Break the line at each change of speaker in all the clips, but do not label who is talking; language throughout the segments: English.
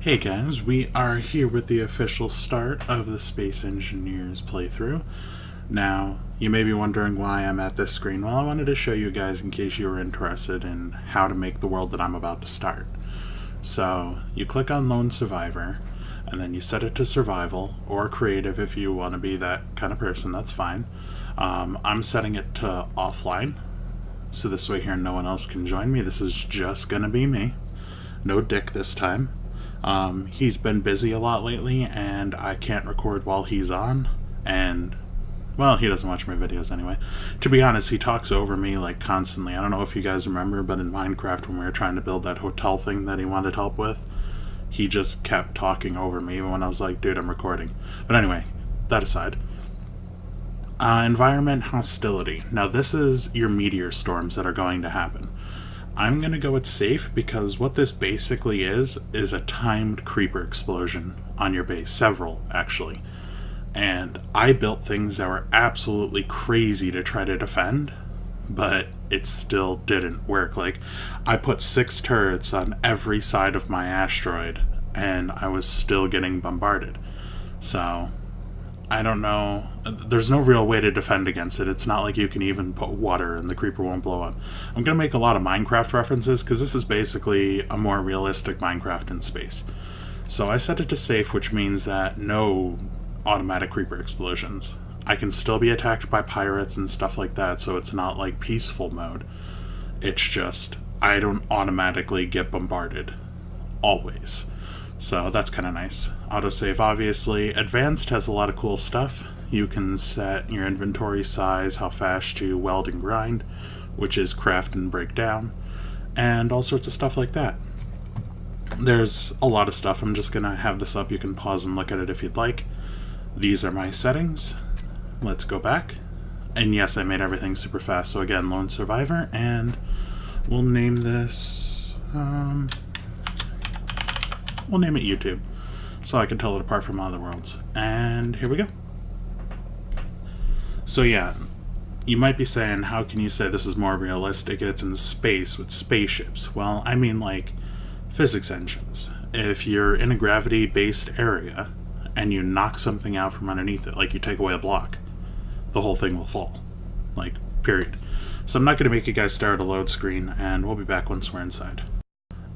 Hey guys, we are here with the official start of the Space Engineers playthrough. Now, you may be wondering why I'm at this screen. Well, I wanted to show you guys in case you were interested in how to make the world that I'm about to start. So, you click on Lone Survivor, and then you set it to Survival, or Creative if you want to be that kind of person, that's fine. I'm setting it to Offline, so this way here no one else can join me. This is just gonna be me. No Dick this time. He's been busy a lot lately, and I can't record while he's on, and, well, he doesn't watch my videos anyway. To be honest, he talks over me, like, constantly. I don't know if you guys remember, but in Minecraft, when we were trying to build that hotel thing that he wanted help with, he just kept talking over me when I was like, dude, I'm recording. But anyway, that aside. Environment hostility. Now, this is your meteor storms that are going to happen. I'm going to go with safe because what this basically is a timed creeper explosion on your base. Several, actually. And I built things that were absolutely crazy to try to defend, but it still didn't work. Like, I put 6 turrets on every side of my asteroid, and I was still getting bombarded. So, I don't know. There's no real way to defend against it. It's not like you can even put water and the creeper won't blow up. I'm going to make a lot of Minecraft references because this is basically a more realistic Minecraft in space. So I set it to safe, which means that no automatic creeper explosions. I can still be attacked by pirates and stuff like that, so it's not like peaceful mode. It's just I don't automatically get bombarded. Always. So that's kind of nice. Autosave, obviously. Advanced has a lot of cool stuff. You can set your inventory size, how fast you weld and grind, which is craft and break down, and all sorts of stuff like that. There's a lot of stuff. I'm just going to have this up. You can pause and look at it if you'd like. These are my settings. Let's go back. And yes, I made everything super fast. So again, Lone Survivor, and we'll name this... we'll name it YouTube, so I can tell it apart from other worlds. And here we go. So yeah, you might be saying, how can you say this is more realistic? It's in space with spaceships. Well, I mean like physics engines. If you're in a gravity-based area and you knock something out from underneath it, like you take away a block, the whole thing will fall. Like, period. So I'm not going to make you guys stare at a load screen, and we'll be back once we're inside.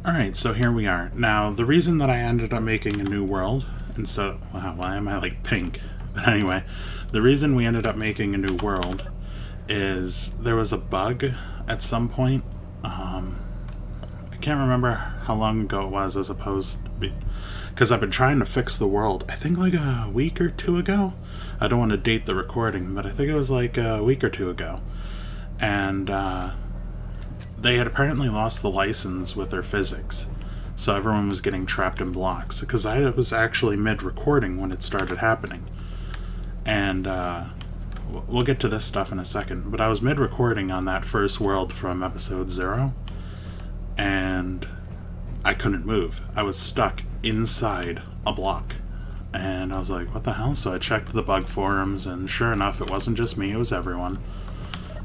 Alright, so here we are. Now, the reason that I ended up making a new world instead of... Wow, why am I like pink? But anyway, the reason we ended up making a new world is there was a bug at some point. I can't remember how long ago it was as opposed to be... Because I've been trying to fix the world, I think like a week or 2 ago. I don't want to date the recording, but I think it was like a week or 2 ago. And, they had apparently lost the license with their physics, so everyone was getting trapped in blocks, because I was actually mid-recording when it started happening. And, we'll get to this stuff in a second, but I was mid-recording on that first world from episode 0, and I couldn't move. I was stuck inside a block, and I was like, what the hell? So I checked the bug forums, and sure enough, it wasn't just me, it was everyone.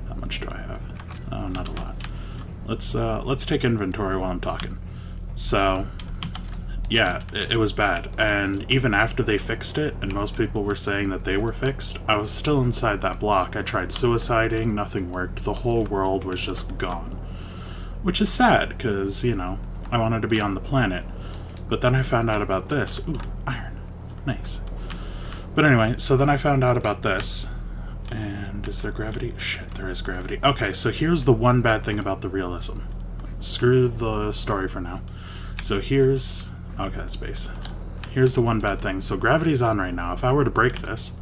How much do I have? Oh, not a lot. Let's take inventory while I'm talking. So, yeah, it was bad. And even after they fixed it, and most people were saying that they were fixed, I was still inside that block. I tried suiciding, nothing worked. The whole world was just gone. Which is sad, because, you know, I wanted to be on the planet. But then I found out about this. Ooh, iron. Nice. But anyway, so then I found out about this. And is there gravity? Shit, there is gravity. Okay, so here's the one bad thing about the realism. Screw the story for now. So here's... Okay, that's base. Here's the one bad thing. So gravity's on right now. If I were to break this,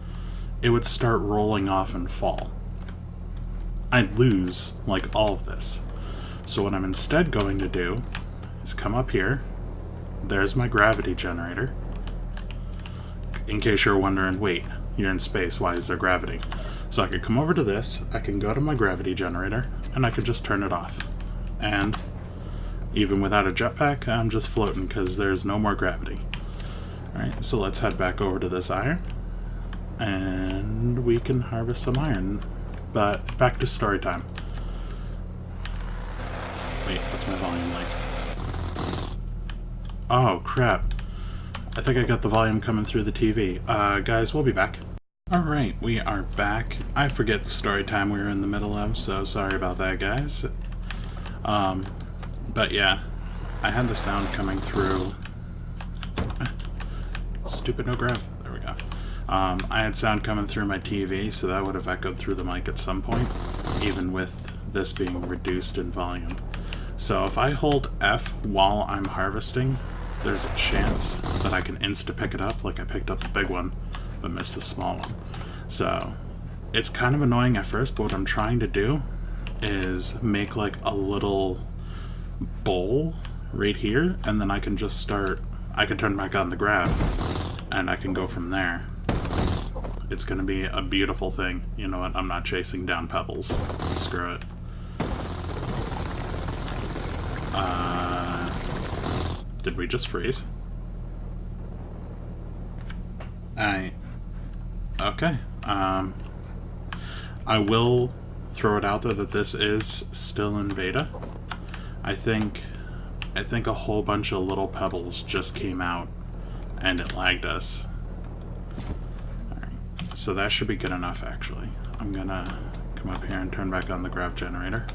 it would start rolling off and fall. I'd lose, like, all of this. So what I'm instead going to do is come up here. There's my gravity generator. In case you're wondering, wait, you're in space, why is there gravity? So I could come over to this, I can go to my gravity generator, and I could just turn it off. And even without a jetpack, I'm just floating because there's no more gravity. Alright, so let's head back over to this iron, and we can harvest some iron. But back to story time. Wait, what's my volume like? Oh, crap. I think I got the volume coming through the TV. Guys, we'll be back. Alright, we are back. I forget the story time we were in the middle of, so sorry about that, guys. But yeah, I had the sound coming through. Stupid no grav. There we go. I had sound coming through my TV, so that would have echoed through the mic at some point, even with this being reduced in volume. So if I hold F while I'm harvesting, there's a chance that I can insta-pick it up, like I picked up the big one, but missed the small one. So it's kind of annoying at first, but what I'm trying to do is make like a little bowl right here, and then I can just start, I can turn back on the grab, and I can go from there. It's gonna be a beautiful thing. You know what, I'm not chasing down pebbles. Screw it. Did we just freeze? Okay. I will throw it out there that this is still in beta. I think a whole bunch of little pebbles just came out and it lagged us. Alright, so that should be good enough actually. I'm gonna come up here and turn back on the grav generator.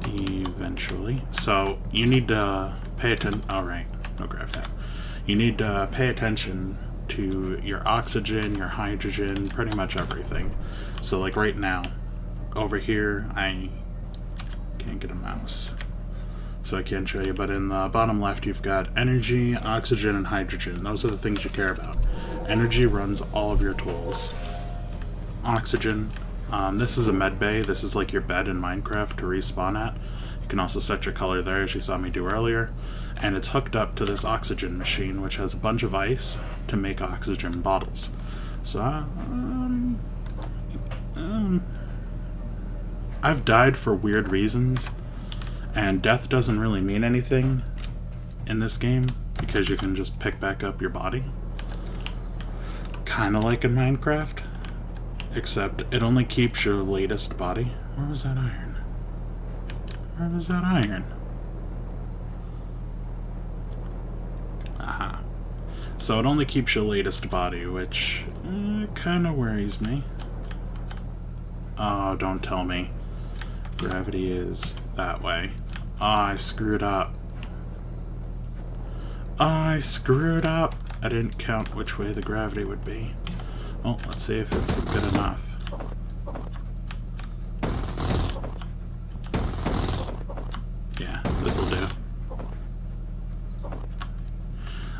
Eventually. So you need to pay attention. Alright, no grav tab. You need to pay attention to your oxygen, your hydrogen, pretty much everything. So like right now, over here, I can't get a mouse, so I can't show you, but in the bottom left you've got energy, oxygen, and hydrogen. Those are the things you care about. Energy runs all of your tools. Oxygen, this is a med bay. This is like your bed in Minecraft to respawn at. You can also set your color there, as you saw me do earlier. And it's hooked up to this oxygen machine, which has a bunch of ice to make oxygen bottles. So, I've died for weird reasons, and death doesn't really mean anything in this game, because you can just pick back up your body. Kinda like in Minecraft, except it only keeps your latest body. Where was that iron? Where was that iron? Aha. So it only keeps your latest body, which kinda worries me. Oh, don't tell me. Gravity is that way. Oh, I screwed up. I screwed up. I didn't count which way the gravity would be. Oh, let's see if it's good enough. Yeah, this'll do.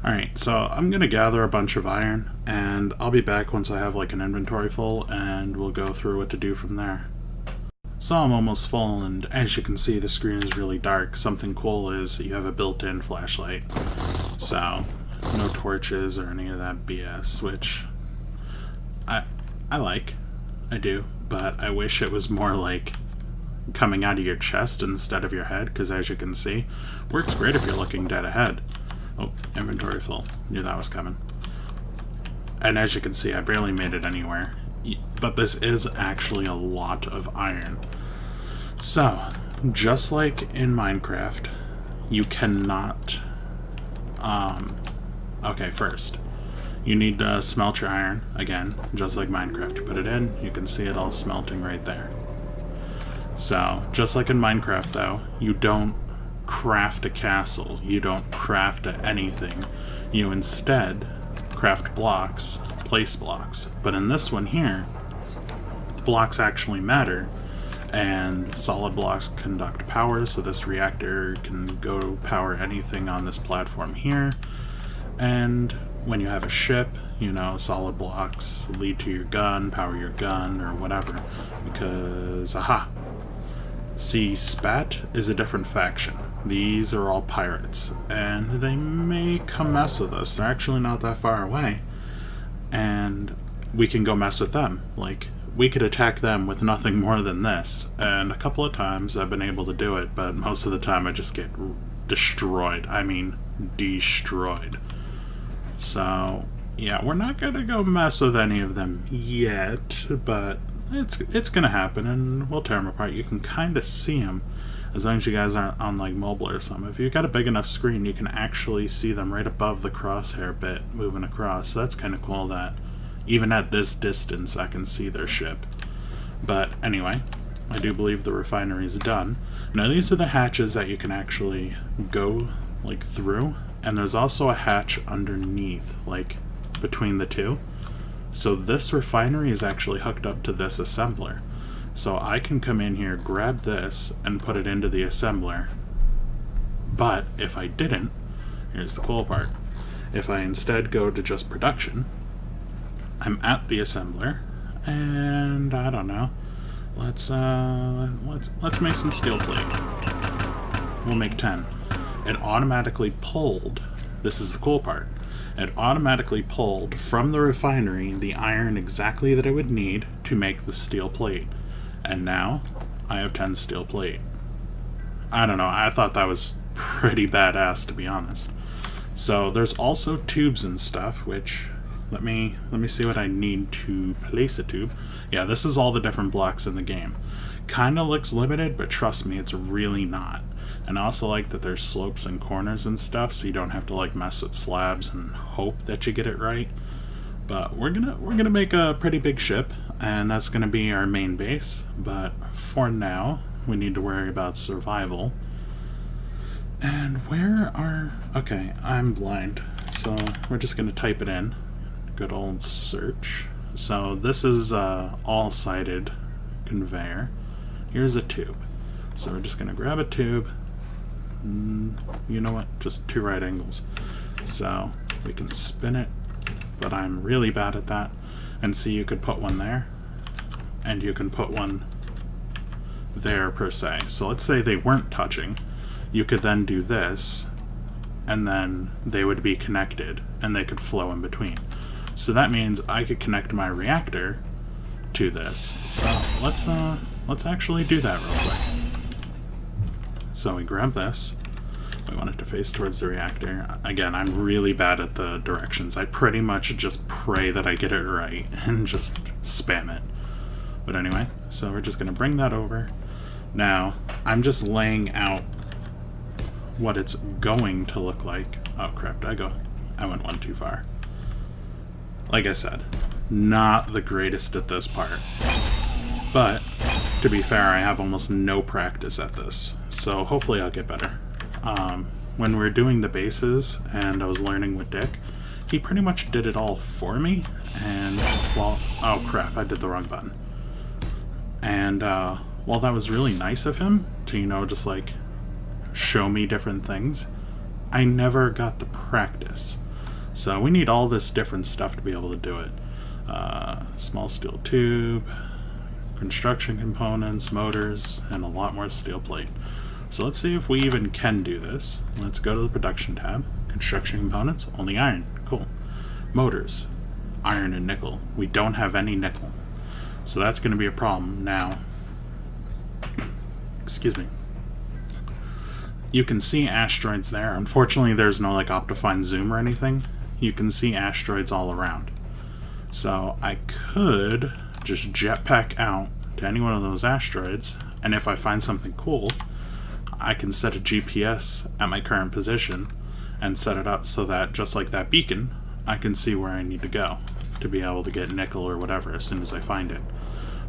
Alright, so I'm gonna gather a bunch of iron, and I'll be back once I have like an inventory full, and we'll go through what to do from there. So I'm almost full, and as you can see, the screen is really dark. Something cool is you have a built-in flashlight, so no torches or any of that BS, which I like. I do, but I wish it was more like coming out of your chest instead of your head, because as you can see, works great if you're looking dead ahead. Oh, inventory full. Knew that was coming. And as you can see, I barely made it anywhere. But this is actually a lot of iron. So, just like in Minecraft, you cannot... okay, first, you need to smelt your iron, again, just like Minecraft. You put it in, you can see it all smelting right there. So, just like in Minecraft, though, you don't craft a castle, you don't craft anything. You instead craft blocks, place blocks. But in this one here, the blocks actually matter, and solid blocks conduct power, so this reactor can go power anything on this platform here. And when you have a ship, you know, solid blocks lead to your gun, power your gun, or whatever, because, aha! See, Spat is a different faction. These are all pirates, and they may come mess with us. They're actually not that far away, and we can go mess with them. Like, we could attack them with nothing more than this, and a couple of times I've been able to do it, but most of the time I just get destroyed. I mean, destroyed. So, yeah, we're not gonna go mess with any of them yet, but it's gonna happen, and we'll tear them apart. You can kind of see them As long as you guys aren't on like mobile or something. If you've got a big enough screen, you can actually see them right above the crosshair bit moving across. So that's kind of cool that even at this distance I can see their ship. But anyway, I do believe the refinery is done. Now these are the hatches that you can actually go like through, and there's also a hatch underneath, like between the two. So this refinery is actually hooked up to this assembler. So I can come in here, grab this, and put it into the assembler. But if I didn't, here's the cool part. If I instead go to just production, I'm at the assembler, and I don't know. Let's make some steel plate. We'll make 10. It automatically pulled. This is the cool part. It automatically pulled from the refinery the iron exactly that I would need to make the steel plate. And now I have 10 steel plate. I don't know, I thought that was pretty badass, to be honest. So there's also tubes and stuff, which let me see what I need to place a tube. Yeah, this is all the different blocks in the game. Kinda looks limited, but trust me, it's really not. And I also like that there's slopes and corners and stuff, so you don't have to like mess with slabs and hope that you get it right. But we're gonna make a pretty big ship, and that's gonna be our main base. But for now, we need to worry about survival. And where are... Okay, I'm blind, so we're just gonna type it in. Good old search. So this is all-sided conveyor. Here's a tube. So we're just gonna grab a tube. You know what? Just 2 right angles. So we can spin it, but I'm really bad at that. And see, you could put one there, and you can put one there per se. So let's say they weren't touching. You could then do this, and then they would be connected, and they could flow in between. So that means I could connect my reactor to this. So let's actually do that real quick. So we grab this. We want it to face towards the reactor. Again, I'm really bad at the directions. I pretty much just pray that I get it right and just spam it. But anyway, so we're just going to bring that over. Now, I'm just laying out what it's going to look like. Oh crap, I went one too far. Like I said, not the greatest at this part. But, to be fair, I have almost no practice at this. So hopefully I'll get better. When we were doing the bases and I was learning with Dick, he pretty much did it all for me. And, well, oh crap, I did the wrong button. And, while that was really nice of him to, you know, just like show me different things, I never got the practice. So we need all this different stuff to be able to do it. Small steel tube, construction components, motors, and a lot more steel plate. So let's see if we even can do this. Let's go to the production tab. Construction components, only iron. Cool. Motors, iron and nickel. We don't have any nickel. So that's going to be a problem. Now, excuse me. You can see asteroids there. Unfortunately, there's no like Optifine zoom or anything. You can see asteroids all around. So I could just jetpack out to any one of those asteroids, and if I find something cool, I can set a GPS at my current position and set it up so that, just like that beacon, I can see where I need to go to be able to get nickel or whatever as soon as I find it.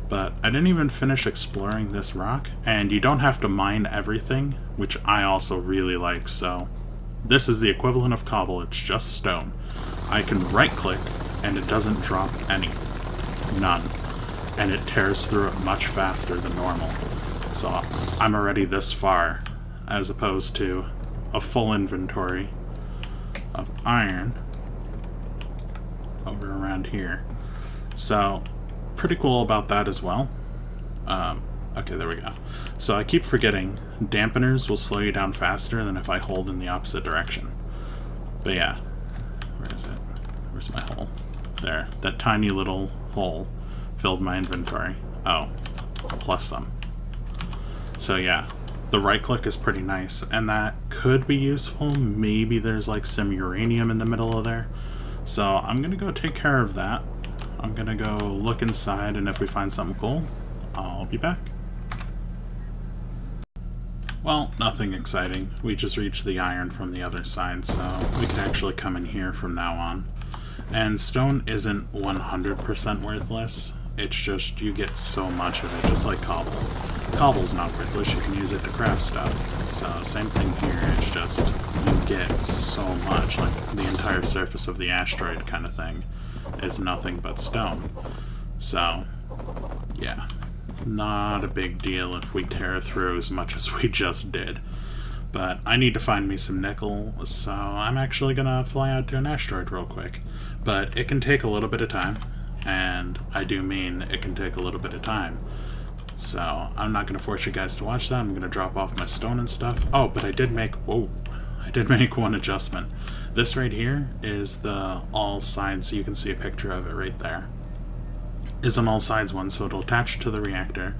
But I didn't even finish exploring this rock, and you don't have to mine everything, which I also really like. So this is the equivalent of cobble, it's just stone. I can right click and it doesn't drop any. None. And it tears through it much faster than normal. So I'm already this far, as opposed to a full inventory of iron over around here. So pretty cool about that as well. Okay, there we go. So I keep forgetting dampeners will slow you down faster than if I hold in the opposite direction. But yeah, where is it? Where's my hole? There, that tiny little hole filled my inventory. Oh, plus some. So yeah, the right click is pretty nice, and that could be useful. Maybe there's like some uranium in the middle of there. So I'm gonna go take care of that. I'm gonna go look inside, and if we find something cool, I'll be back. Well, nothing exciting. We just reached the iron from the other side, so we can actually come in here from now on. And stone isn't 100% worthless. It's just you get so much of it, just like cobble. Cobble's not worthless, you can use it to craft stuff. So same thing here, it's just you get so much, like the entire surface of the asteroid kind of thing is nothing but stone. So, yeah, not a big deal if we tear through as much as we just did. But I need to find me some nickel, so I'm actually gonna fly out to an asteroid real quick. But it can take a little bit of time, and I do mean it can take a little bit of time. So I'm not gonna force you guys to watch that. I'm gonna drop off my stone and stuff. Oh, but I did make one adjustment. This right here is the all sides. You can see a picture of it right there. Is an all sides one, so it'll attach to the reactor,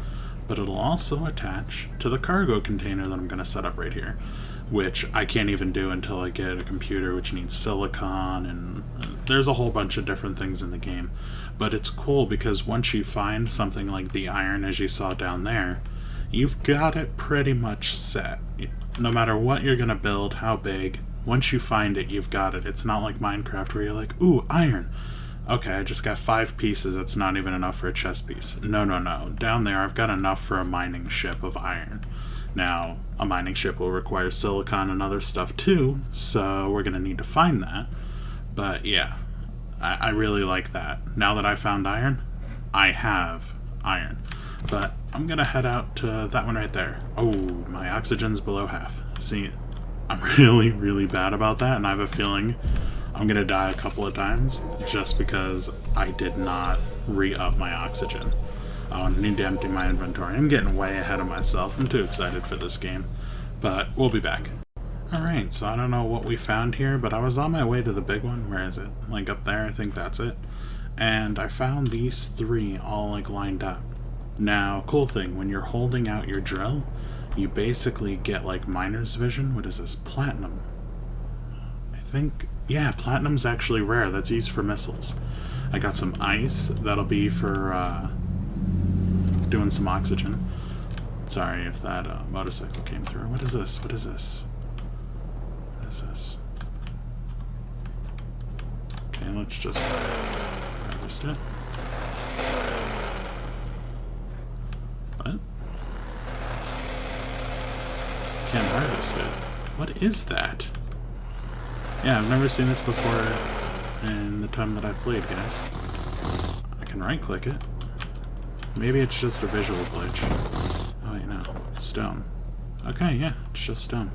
but it'll also attach to the cargo container that I'm going to set up right here, which I can't even do until I get a computer, which needs silicon, and there's a whole bunch of different things in the game. But it's cool because once you find something like the iron, as you saw down there, you've got it pretty much set. No matter what you're going to build, how big, once you find it, you've got it. It's not like Minecraft where you're like, ooh, iron. Okay, I just got 5 pieces, that's not even enough for a chest piece. No. Down there, I've got enough for a mining ship of iron. Now, a mining ship will require silicon and other stuff too, so we're going to need to find that. But yeah, I really like that. Now that I found iron, I have iron. But I'm going to head out to that one right there. Oh, my oxygen's below half. See, I'm really bad about that, and I have a feeling I'm gonna die a couple of times just because I did not re-up my oxygen. I need to empty my inventory. I'm getting way ahead of myself. I'm too excited for this game. But we'll be back. Alright, so I don't know what we found here, but I was on my way to the big one. Where is it? Like up there, I think that's it. And I found these 3 all like lined up. Now, cool thing, when you're holding out your drill, you basically get like miner's vision. What is this? Platinum. I think... yeah, platinum's actually rare. That's used for missiles. I got some ice. That'll be for doing some oxygen. Sorry if that motorcycle came through. What is this? What is this? What is this? Okay, let's just harvest it. What? Can't harvest it. What is that? Yeah, I've never seen this before in the time that I've played, guys. I can right-click it. Maybe it's just a visual glitch. Oh, wait, no. Stone. Okay, yeah, it's just stone.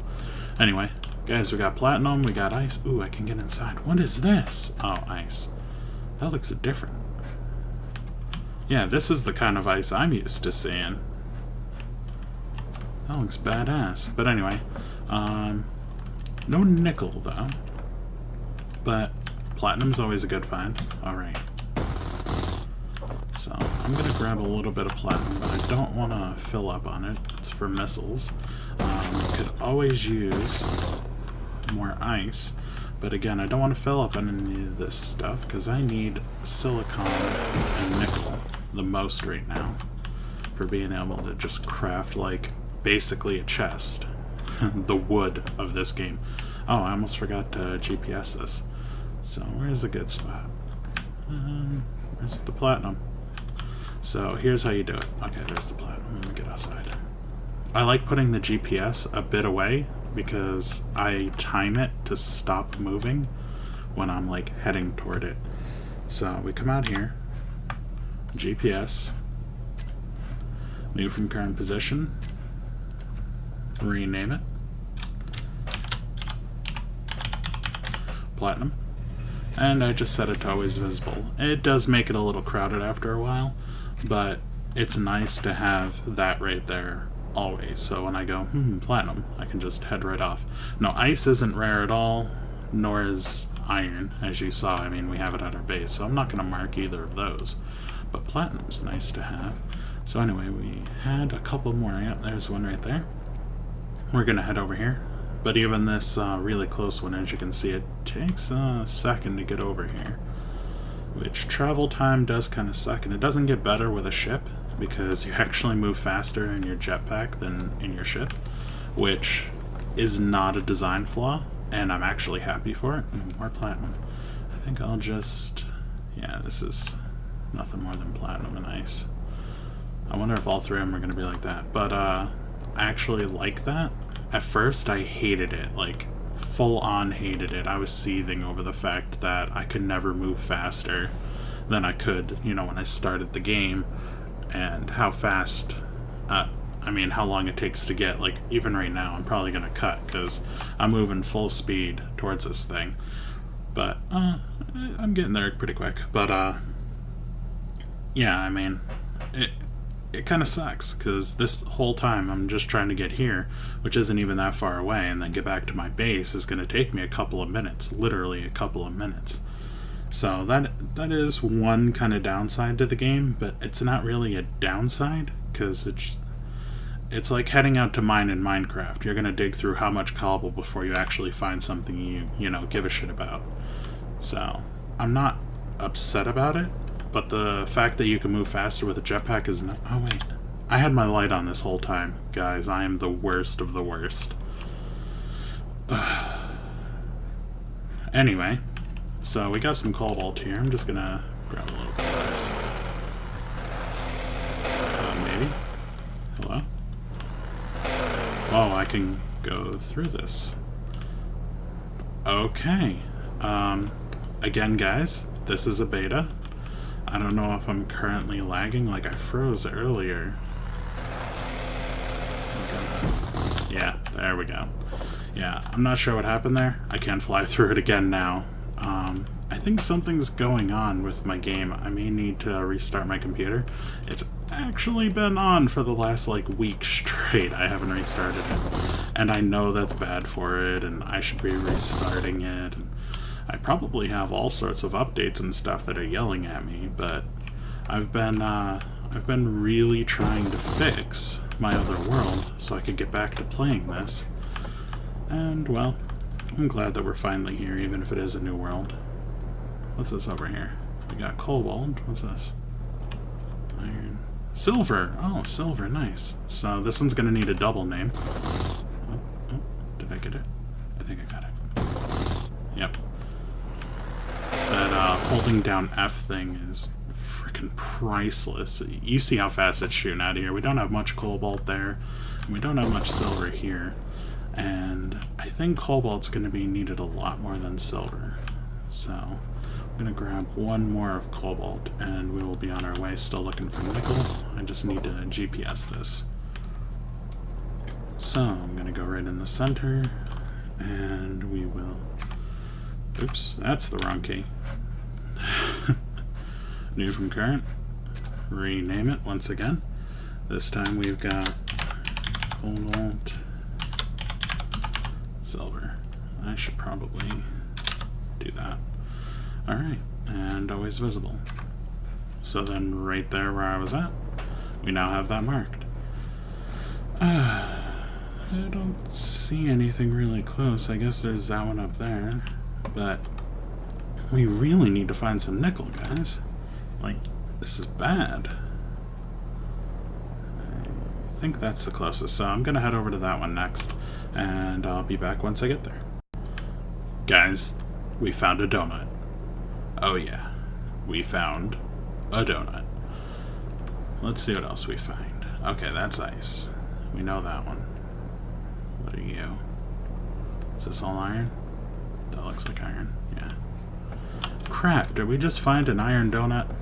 Anyway, guys, we got platinum, we got ice. Ooh, I can get inside. What is this? Oh, ice. That looks different. Yeah, this is the kind of ice I'm used to seeing. That looks badass. But anyway, no nickel, though. But platinum's always a good find. Alright. So, I'm going to grab a little bit of platinum, but I don't want to fill up on it. It's for missiles. Could always use more ice. But again, I don't want to fill up on any of this stuff, because I need silicon and nickel the most right now for being able to just craft, like, basically a chest. The wood of this game. Oh, I almost forgot to GPS this. So, where's a good spot? Where's the platinum? So, here's how you do it. Okay, there's the platinum. Let me get outside. I like putting the GPS a bit away because I time it to stop moving when I'm, like, heading toward it. So, we come out here. GPS. Move from current position. Rename it. Platinum. And I just set it to always visible. It does make it a little crowded after a while, but it's nice to have that right there always. So when I go, platinum, I can just head right off. No, ice isn't rare at all, nor is iron, as you saw. I mean, we have it at our base, so I'm not going to mark either of those. But platinum's nice to have. So anyway, we had a couple more. Yep, there's one right there. We're going to head over here. But even this really close one, as you can see, it takes a second to get over here. Which travel time does kind of suck, and it doesn't get better with a ship, because you actually move faster in your jetpack than in your ship. which is not a design flaw, and I'm actually happy for it. More platinum. I think I'll just... yeah, this is nothing more than platinum and ice. I wonder if all three of them are going to be like that. But I actually like that. At first, I hated it. Like, full-on hated it. I was seething over the fact that I could never move faster than I could, you know, when I started the game. And how fast... I mean, how long it takes to get, like, even right now, I'm probably going to cut, because I'm moving full speed towards this thing. But, I'm getting there pretty quick. But, yeah, I mean, it kind of sucks, because this whole time I'm just trying to get here, which isn't even that far away, and then get back to my base is going to take me a couple of minutes, literally a couple of minutes. So that is one kind of downside to the game, but it's not really a downside, because it's like heading out to mine in Minecraft. You're going to dig through how much cobble before you actually find something you know, give a shit about. So, I'm not upset about it, but the fact that you can move faster with a jetpack is not... oh, wait. I had my light on this whole time. Guys, I am the worst of the worst. Anyway, so we got some cobalt here. I'm just going to grab a little bit of this. Maybe? Hello? Oh, I can go through this. Okay. Again, guys, this is a beta. I don't know if I'm currently lagging, like I froze earlier. Yeah, there we go. Yeah, I'm not sure what happened there. I can't fly through it again now. I think something's going on with my game. I may need to restart my computer. It's actually been on for the last, like, week straight. I haven't restarted it. And I know that's bad for it, and I should be restarting it. And I probably have all sorts of updates and stuff that are yelling at me, but I've been really trying to fix my other world so I could get back to playing this. And, well, I'm glad that we're finally here, even if it is a new world. What's this over here? We got cobalt. What's this? Iron. Silver! Oh, silver, nice. So this one's gonna need a double name. Oh, did I get it? I think I got it. Yep. That holding down F thing is freaking priceless. You see how fast it's shooting out of here. We don't have much cobalt there, and we don't have much silver here. And I think cobalt's going to be needed a lot more than silver. So I'm going to grab one more of cobalt, and we will be on our way still looking for nickel. I just need to GPS this. So I'm going to go right in the center, and we will... oops, that's the wrong key. New from current. Rename it once again. This time we've got cobalt, silver. I should probably do that. Alright, and always visible. So then right there where I was at, we now have that marked. I don't see anything really close. I guess there's that one up there. But we really need to find some nickel, guys. Like, this is bad. I think that's the closest, so I'm gonna head over to that one next, and I'll be back once I get there. Guys, we found a donut. Oh yeah, we found a donut. Let's see what else we find. Okay, that's ice. We know that one. What are you? Is this all iron? That looks like iron, yeah. Crap, did we just find an iron donut?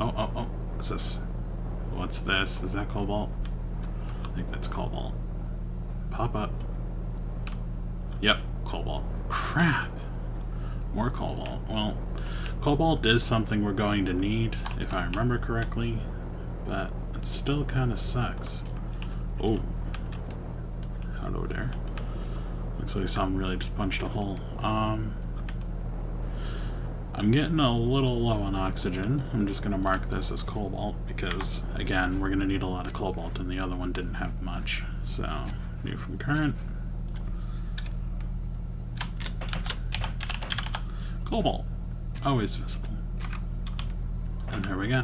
Oh, what's this? What's this? Is that cobalt? I think that's cobalt. Pop up. Yep, cobalt. Crap! More cobalt. Well, cobalt is something we're going to need, if I remember correctly, but it still kind of sucks. Oh. Hello there. Looks like something really just punched a hole. I'm getting a little low on oxygen. I'm just going to mark this as cobalt because, again, we're going to need a lot of cobalt and the other one didn't have much. So, new from current. Cobalt. Always visible. And there we go.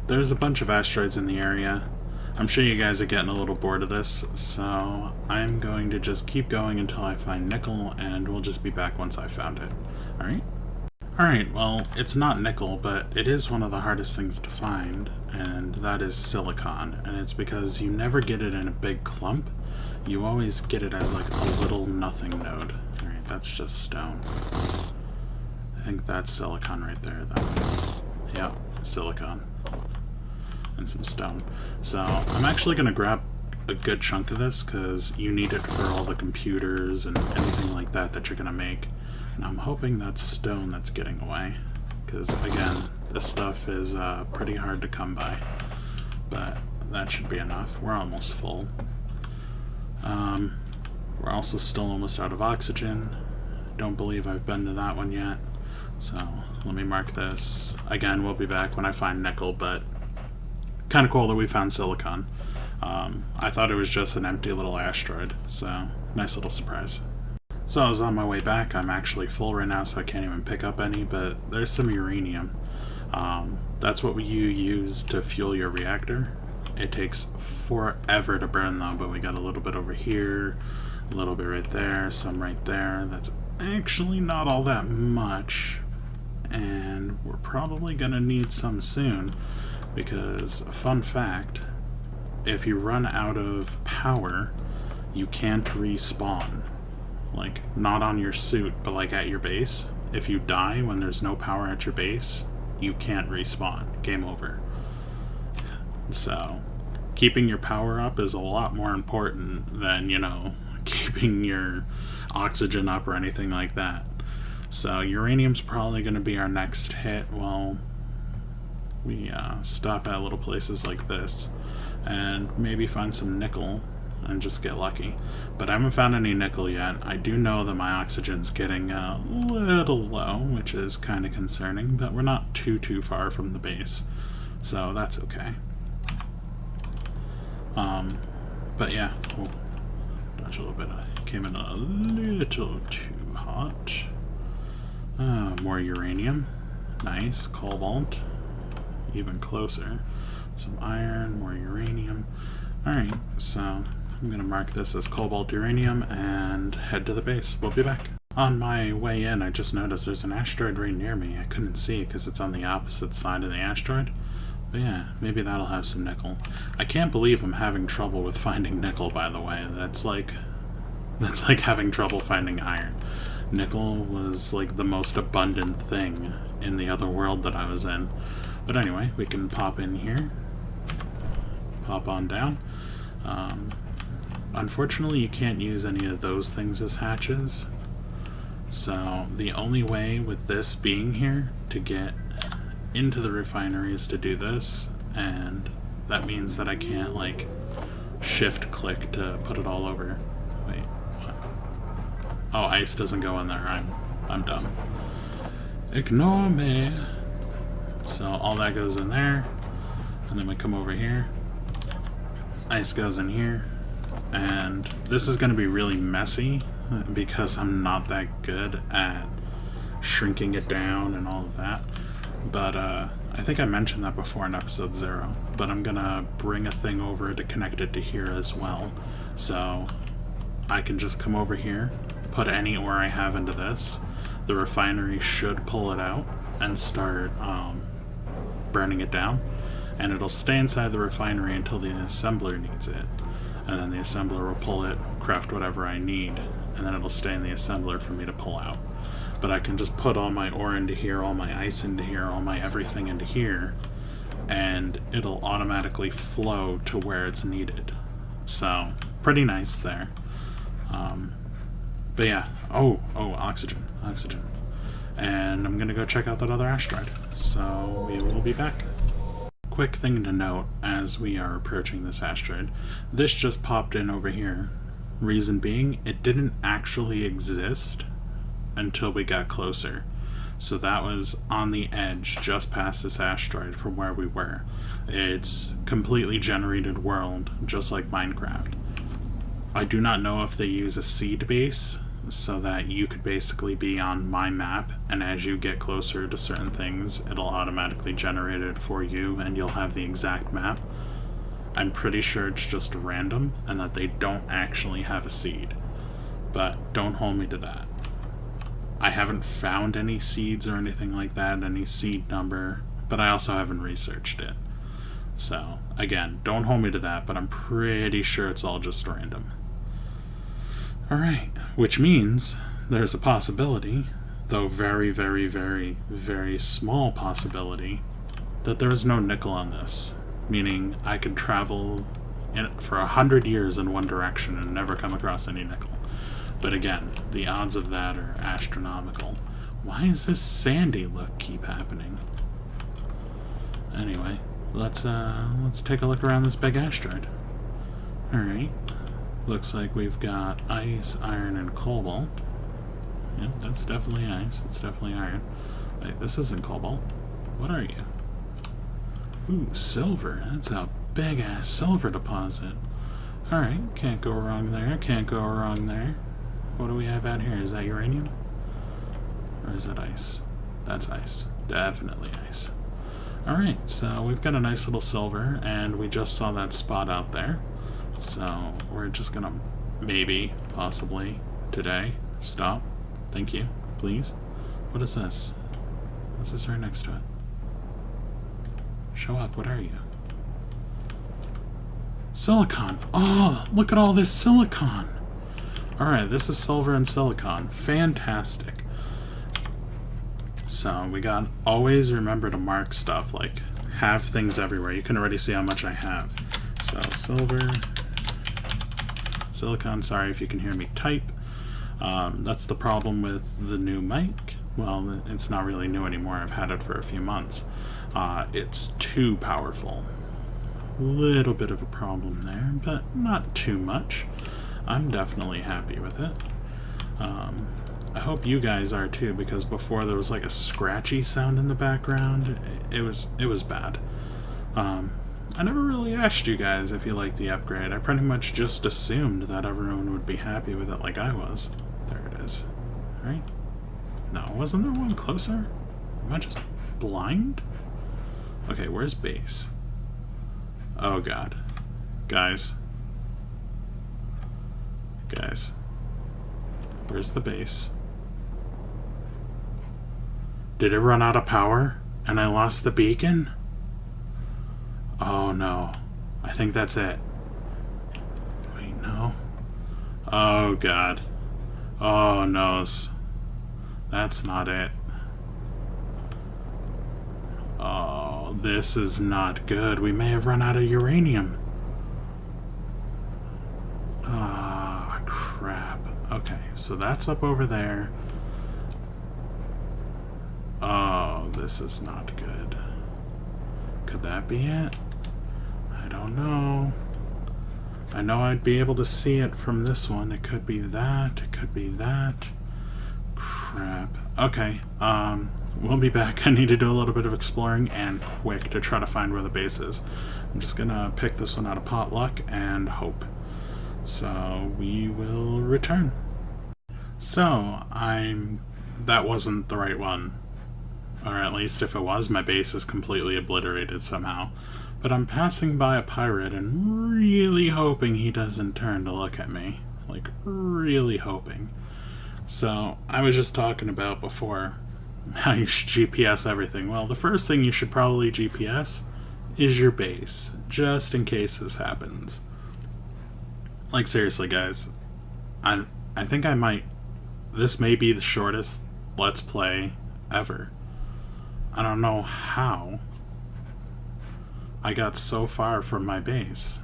There's a bunch of asteroids in the area. I'm sure you guys are getting a little bored of this, so I'm going to just keep going until I find nickel, and we'll just be back once I found it. Alright? Alright, well, it's not nickel, but it is one of the hardest things to find, and that is silicon. And it's because you never get it in a big clump, you always get it as like a little nothing node. Alright, that's just stone. I think that's silicon right there, though. Yeah, silicon. And some stone. So I'm actually going to grab a good chunk of this because you need it for all the computers and anything like that that you're going to make. And I'm hoping that's stone that's getting away because, again, this stuff is pretty hard to come by. But that should be enough. We're almost full. We're also still almost out of oxygen. Don't believe I've been to that one yet. So let me mark this. Again, we'll be back when I find nickel, but kind of cool that we found silicon. I thought it was just an empty little asteroid, so nice little surprise. So I was on my way back. I'm actually full right now, so I can't even pick up any, but there's some uranium. That's what you use to fuel your reactor. It takes forever to burn though, but we got a little bit over here, a little bit right there, some right there. That's actually not all that much, and we're probably gonna need some soon. Because, fun fact, if you run out of power, you can't respawn. Like, not on your suit, but like at your base. If you die when there's no power at your base, you can't respawn. Game over. So, keeping your power up is a lot more important than, you know, keeping your oxygen up or anything like that. So, uranium's probably going to be our next hit. Well, we stop at little places like this and maybe find some nickel and just get lucky. But I haven't found any nickel yet. I do know that my oxygen's getting a little low, which is kind of concerning, but we're not too far from the base, so that's okay. But yeah, we'll dodge a little bit. I came in a little too hot. More uranium. Nice. Cobalt. Even closer. Some iron, more uranium. Alright, so I'm going to mark this as cobalt uranium and head to the base. We'll be back. On my way in, I just noticed there's an asteroid right near me. I couldn't see it because it's on the opposite side of the asteroid. But yeah, maybe that'll have some nickel. I can't believe I'm having trouble with finding nickel, by the way. That's like having trouble finding iron. Nickel was like the most abundant thing in the other world that I was in. But anyway, we can pop in here, pop on down. Unfortunately, you can't use any of those things as hatches. So the only way with this being here to get into the refinery is to do this, and that means that I can't like shift click to put it all over. Wait, what? Oh, ice doesn't go in there. I'm dumb. Ignore me. So all that goes in there, and then we come over here. Ice goes in here, and this is going to be really messy because I'm not that good at shrinking it down and all of that. But I think I mentioned that before in episode 0. But I'm going to bring a thing over to connect it to here as well. So I can just come over here, put any ore I have into this. The refinery should pull it out and start burning it down, and it'll stay inside the refinery until the assembler needs it, and then the assembler will pull it, craft whatever I need, and then it'll stay in the assembler for me to pull out. But I can just put all my ore into here, all my ice into here, all my everything into here, and it'll automatically flow to where it's needed. So pretty nice there. But yeah, oh, oxygen. And I'm gonna go check out that other asteroid. So we will be back. Quick thing to note as we are approaching this asteroid. This just popped in over here. Reason being, it didn't actually exist until we got closer. So that was on the edge just past this asteroid from where we were. It's completely generated world, just like Minecraft. I do not know if they use a seed base so that you could basically be on my map, and as you get closer to certain things, it'll automatically generate it for you and you'll have the exact map. I'm pretty sure it's just random and that they don't actually have a seed. But don't hold me to that. I haven't found any seeds or anything like that, any seed number, but I also haven't researched it. So, again, don't hold me to that, but I'm pretty sure it's all just random. Alright, which means there's a possibility, though very, very, very, very small possibility, that there is no nickel on this. Meaning I could travel for 100 years in one direction and never come across any nickel. But again, the odds of that are astronomical. Why is this sandy look keep happening? Anyway, let's take a look around this big asteroid. Alright. Looks like we've got ice, iron, and cobalt. Yep, that's definitely ice. It's definitely iron. Wait, this isn't cobalt. What are you? Ooh, silver. That's a big-ass silver deposit. Alright, can't go wrong there. Can't go wrong there. What do we have out here? Is that uranium? Or is that ice? That's ice. Definitely ice. Alright, so we've got a nice little silver, and we just saw that spot out there. So we're just gonna maybe, possibly, today, stop. Thank you. Please. What is this? What's this right next to it? Show up. What are you? Silicon. Oh, look at all this silicon. Alright, this is silver and silicon. Fantastic. So, we got always remember to mark stuff, like have things everywhere. You can already see how much I have. So, silver, silicon, sorry if you can hear me type. That's the problem with the new mic. Well, it's not really new anymore. I've had it for a few months. It's too powerful. Little bit of a problem there, but not too much. I'm definitely happy with it. I hope you guys are too, because before there was like a scratchy sound in the background. It was bad. I never really asked you guys if you liked the upgrade. I pretty much just assumed that everyone would be happy with it like I was. There it is. Right? No, wasn't there one closer? Am I just blind? Okay, where's base? Oh god. Guys. Guys. Where's the base? Did it run out of power and I lost the beacon? Oh no. I think that's it. Wait, no. Oh god. Oh noes. That's not it. Oh, this is not good. We may have run out of uranium. Ah, crap. Okay, so that's up over there. Oh, this is not good. Could that be it? I don't know. I know I'd be able to see it from this one. It could be that. It could be that. Crap. Okay, we'll be back. I need to do a little bit of exploring and quick to try to find where the base is. I'm just gonna pick this one out of potluck and hope. So we will return. So that wasn't the right one. Or at least if it was, my base is completely obliterated somehow. But I'm passing by a pirate and really hoping he doesn't turn to look at me. Like, really hoping. So, I was just talking about before how you should GPS everything. Well, the first thing you should probably GPS is your base, just in case this happens. Like, seriously, guys, I think I might... This may be the shortest Let's Play ever. I don't know how I got so far from my base.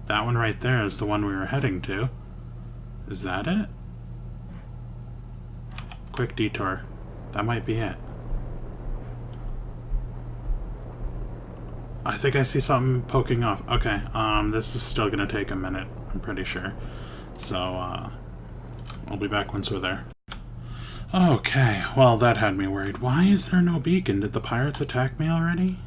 That one right there is the one we were heading to. Is that it? Quick detour. That might be it. I think I see something poking off. Okay, this is still gonna take a minute, I'm pretty sure. So, I'll be back once we're there. Okay, well that had me worried. Why is there no beacon? Did the pirates attack me already?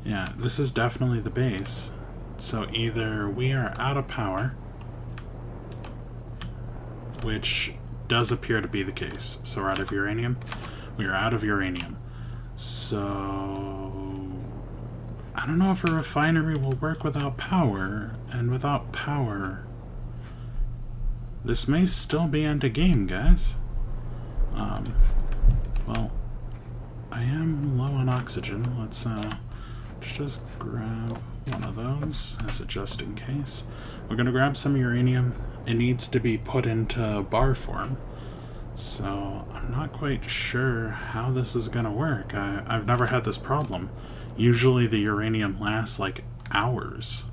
Yeah, this is definitely the base. So either we are out of power, which does appear to be the case. So we're out of uranium. We are out of uranium. So I don't know if a refinery will work without power, and without power, this may still be end of game, guys. Well, I am low on oxygen. Let's just grab one of those as a just in case. We're gonna grab some uranium. It needs to be put into bar form. So I'm not quite sure how this is gonna work. I've never had this problem. Usually the uranium lasts like hours.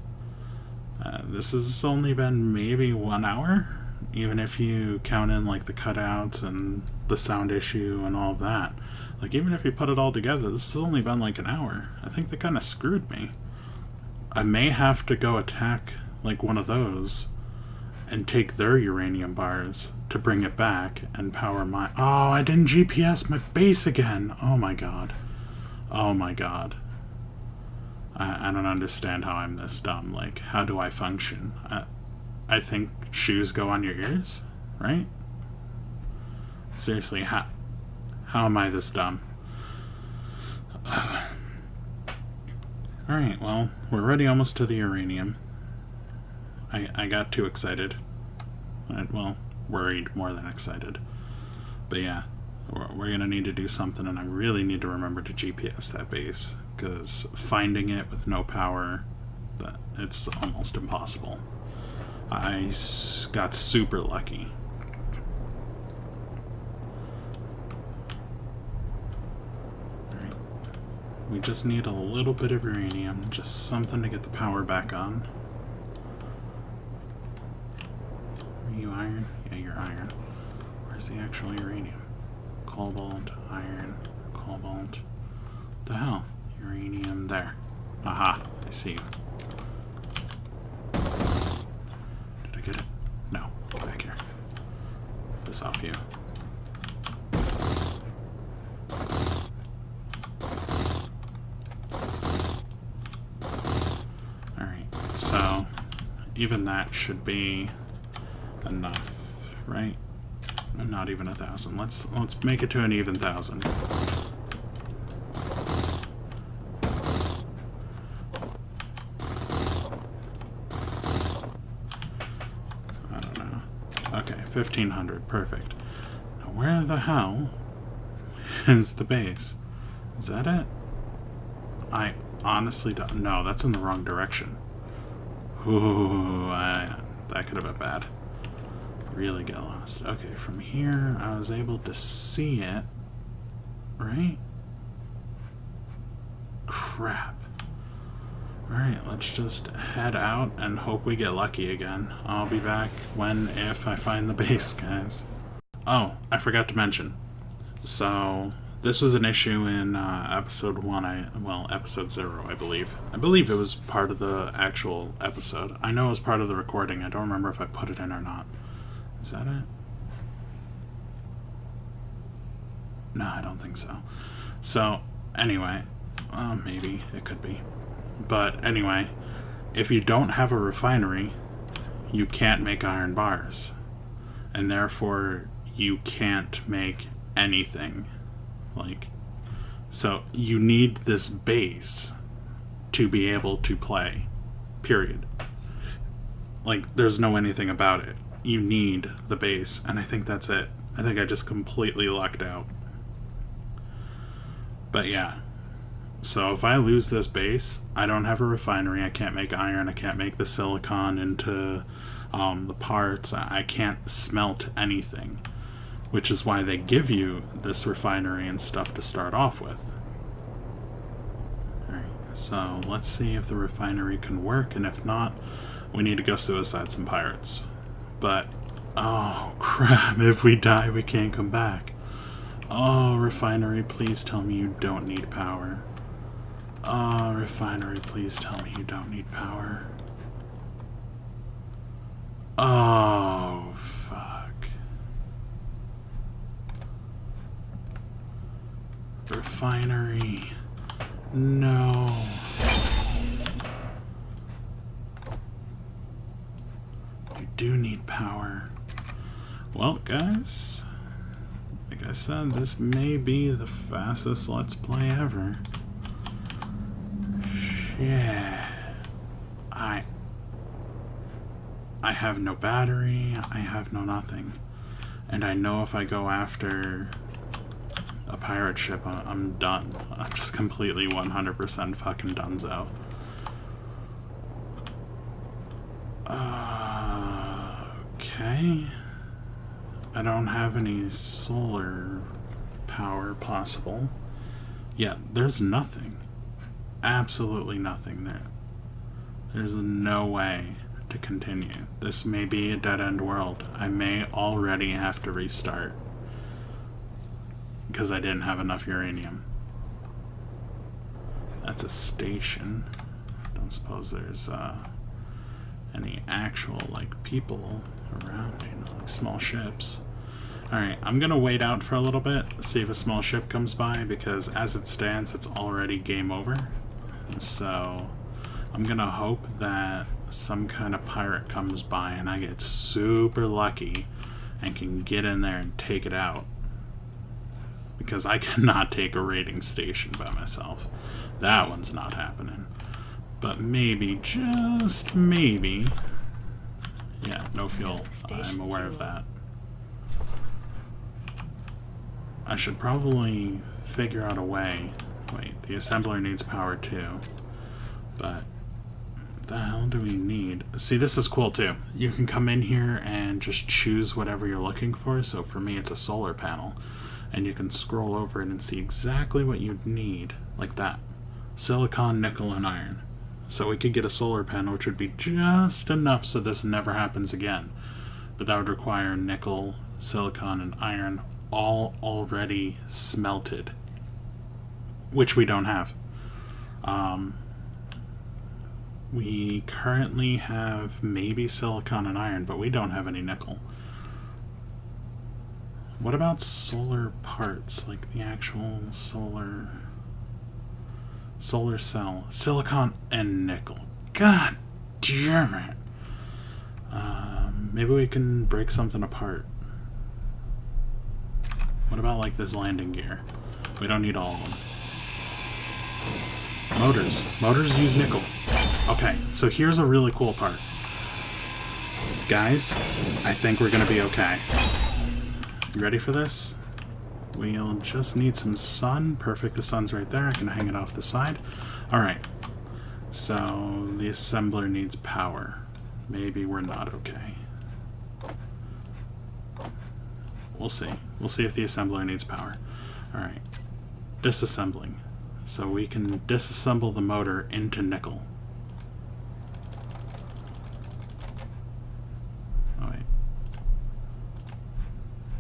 This has only been maybe 1 hour, even if you count in like the cutouts and the sound issue and all of that. Like even if you put it all together, this has only been like an hour. I think they kind of screwed me. I may have to go attack like one of those and take their uranium bars to bring it back and power my... Oh, I didn't GPS my base again. Oh my god. Oh my god. I don't understand how I'm this dumb. Like, how do I function? I think shoes go on your ears, right? Seriously, how am I this dumb? Alright, well, we're already almost to the uranium. I got too excited. Well, worried more than excited. But yeah, we're gonna need to do something, and I really need to remember to GPS that base, because finding it with no power, it's almost impossible. I got super lucky. Alright. We just need a little bit of uranium, just something to get the power back on. Are you iron? Yeah, you're iron. Where's the actual uranium? Cobalt, iron, cobalt. What the hell? Uranium there. Aha, I see you. Did I get it? No. Back here. This off you. Alright, so even that should be enough, right? Not even 1,000. Let's make it to an even 1,000. I don't know. Okay, 1,500. Perfect. Now where the hell is the base? Is that it? I honestly don't... No, that's in the wrong direction. Ooh, that could have been bad. Really get lost. Okay, from here I was able to see it, right? Crap. Alright, let's just head out and hope we get lucky again. I'll be back if I find the base, guys. Oh, I forgot to mention. So, this was an issue in episode 1, episode 0, I believe. I believe it was part of the actual episode. I know it was part of the recording. I don't remember if I put it in or not. Is that it? No, I don't think so. So, anyway, maybe it could be. But anyway, if you don't have a refinery, you can't make iron bars. And therefore, you can't make anything. Like, so you need this base to be able to play. Period. Like, there's no anything about it. You need the base, and I think that's it. I think I just completely lucked out. But yeah. So if I lose this base, I don't have a refinery, I can't make iron, I can't make the silicon into the parts, I can't smelt anything. Which is why they give you this refinery and stuff to start off with. Alright, so let's see if the refinery can work, and if not, we need to go suicide some pirates. But, oh crap, if we die we can't come back. Oh, refinery, please tell me you don't need power. Oh, refinery, please tell me you don't need power. Oh, fuck. Refinery. No. You do need power. Well, guys, like I said, this may be the fastest Let's Play ever. Yeah. I have no battery, I have no nothing. And I know if I go after a pirate ship, I'm done. I'm just completely 100% fucking donezo. Okay. I don't have any solar power possible. Yeah, there's nothing. Absolutely nothing there. There's no way to continue. This may be a dead-end world. I may already have to restart because I didn't have enough uranium. That's a station. Don't suppose there's any actual like people around, you know, like small ships. Alright, I'm gonna wait out for a little bit, see if a small ship comes by, because as it stands, it's already game over. And so I'm gonna hope that some kind of pirate comes by and I get super lucky and can get in there and take it out. Because I cannot take a raiding station by myself. That one's not happening. But maybe, just maybe... Yeah, no fuel. I'm aware of that. I should probably figure out a way. Wait, the assembler needs power too. But what the hell do we need? See, this is cool too. You can come in here and just choose whatever you're looking for. So for me, it's a solar panel. And you can scroll over it and see exactly what you need. Like that. Silicon, nickel, and iron. So we could get a solar panel, which would be just enough so this never happens again. But that would require nickel, silicon, and iron all already smelted, which we don't have. We currently have maybe silicon and iron, but we don't have any nickel. What about solar parts, like the actual solar cell? Silicon and nickel. God damn it. Maybe we can break something apart. What about like this landing gear? We don't need all of them. Motors use nickel. Okay, so here's a really cool part. Guys, I think we're gonna be okay. You ready for this? We'll just need some sun. Perfect, the sun's right there. I can hang it off the side. Alright, so the assembler needs power. Maybe we're not okay. We'll see. We'll see if the assembler needs power. Alright, disassembling. So we can disassemble the motor into nickel. Oh wait.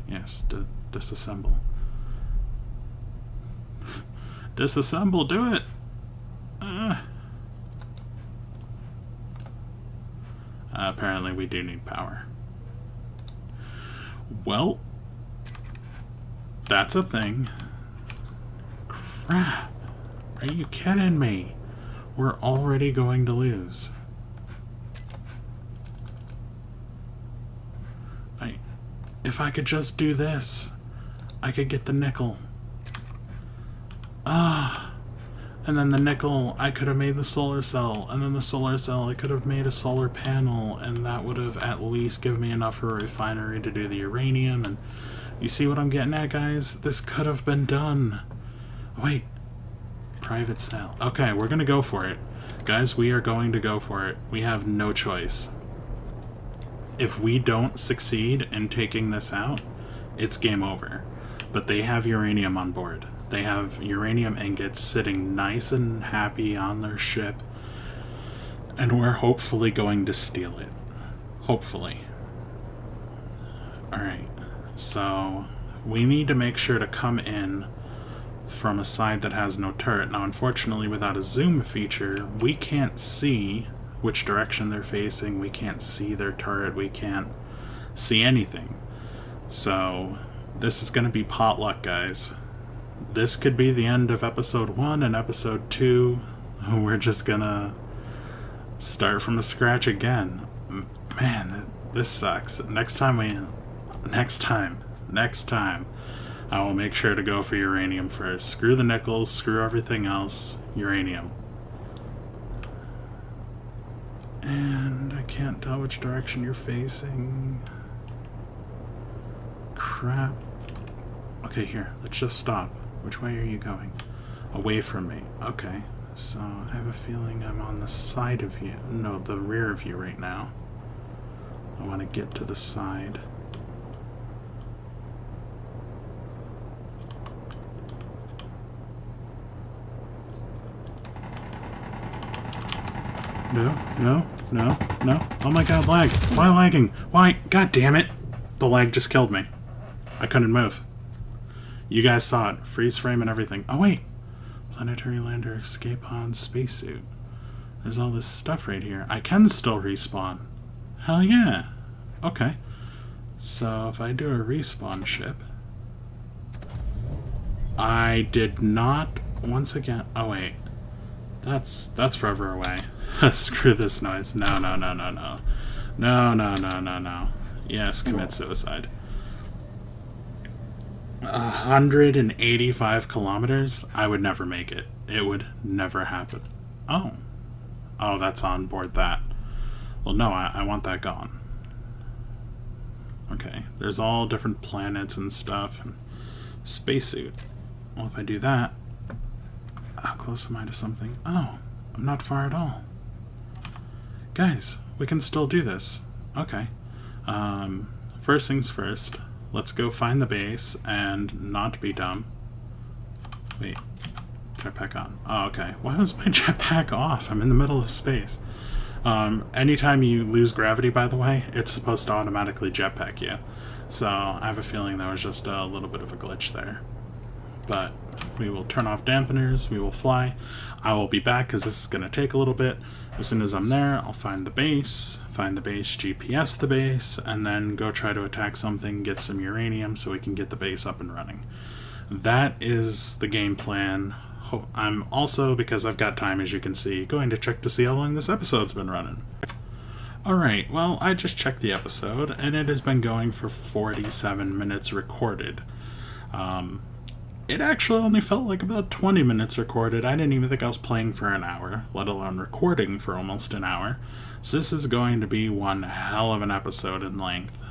Yes, disassemble. Disassemble, do it! Apparently we do need power. Well, that's a thing. Crap. Are you kidding me? We're already going to lose. If I could just do this, I could get the nickel. And then the nickel, I could have made the solar cell, and then the solar cell, I could have made a solar panel, and that would have at least given me enough for a refinery to do the uranium, and you see what I'm getting at, guys? This could have been done. Wait. Private sale. Okay, we're gonna go for it. Guys, we are going to go for it. We have no choice. If we don't succeed in taking this out, it's game over. But they have uranium on board. They have uranium ingots sitting nice and happy on their ship. And we're hopefully going to steal it. Hopefully. Alright. So, we need to make sure to come in from a side that has no turret. Now, unfortunately, without a zoom feature, we can't see which direction they're facing. We can't see their turret. We can't see anything. So, this is going to be potluck, guys. This could be the end of episode 1, and episode 2, we're just gonna start from the scratch again. Man, this sucks. Next time, I will make sure to go for uranium first. Screw the nickels, screw everything else, uranium. And I can't tell which direction you're facing. Crap. Okay, here. Let's just stop. Which way are you going? Away from me. Okay. So I have a feeling I'm on the side of you. No, the rear of you right now. I want to get to the side. No. Oh my god, lag. Why lagging? Why? God damn it. The lag just killed me. I couldn't move. You guys saw it. Freeze frame and everything. Oh wait. Planetary lander, escape pod, spacesuit. There's all this stuff right here. I can still respawn. Hell yeah. Okay. So if I do a respawn ship. I did not once again. Oh wait. That's forever away. Screw this noise. No. No. Yes, commit suicide. 185 kilometers? I would never make it. It would never happen. Oh, that's on board that. Well, no, I want that gone. Okay, there's all different planets and stuff. And spacesuit. Well, if I do that, how close am I to something? Oh, I'm not far at all. Guys, we can still do this. Okay. First things first. Let's go find the base and not be dumb. Wait. Jetpack on. Oh, okay. Why was my jetpack off? I'm in the middle of space. Anytime you lose gravity, by the way, it's supposed to automatically jetpack you. So I have a feeling that was just a little bit of a glitch there. But we will turn off dampeners. We will fly. I will be back because this is going to take a little bit. As soon as I'm there, I'll find the base, GPS the base, and then go try to attack something, get some uranium so we can get the base up and running. That is the game plan. I'm also, because I've got time as you can see, going to check to see how long this episode's been running. Alright, well, I just checked the episode, and it has been going for 47 minutes recorded. It actually only felt like about 20 minutes recorded. I didn't even think I was playing for an hour, let alone recording for almost an hour. So this is going to be one hell of an episode in length.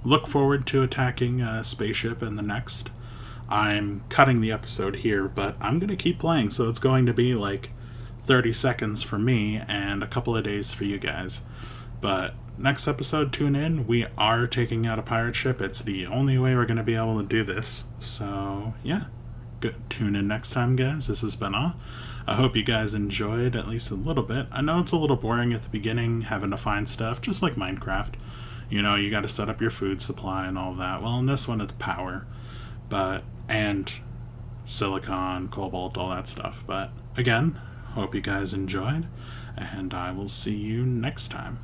Look forward to attacking a spaceship in the next. I'm cutting the episode here, but I'm going to keep playing, so it's going to be like 30 seconds for me and a couple of days for you guys. But next episode, tune in. We are taking out a pirate ship. It's the only way we're going to be able to do this. So, yeah. Good. Tune in next time, guys. This has been all. I hope you guys enjoyed at least a little bit. I know it's a little boring at the beginning, having to find stuff, just like Minecraft. You know, you got to set up your food supply and all that. Well, in this one, it's power. And silicon, cobalt, all that stuff. But, again, hope you guys enjoyed. And I will see you next time.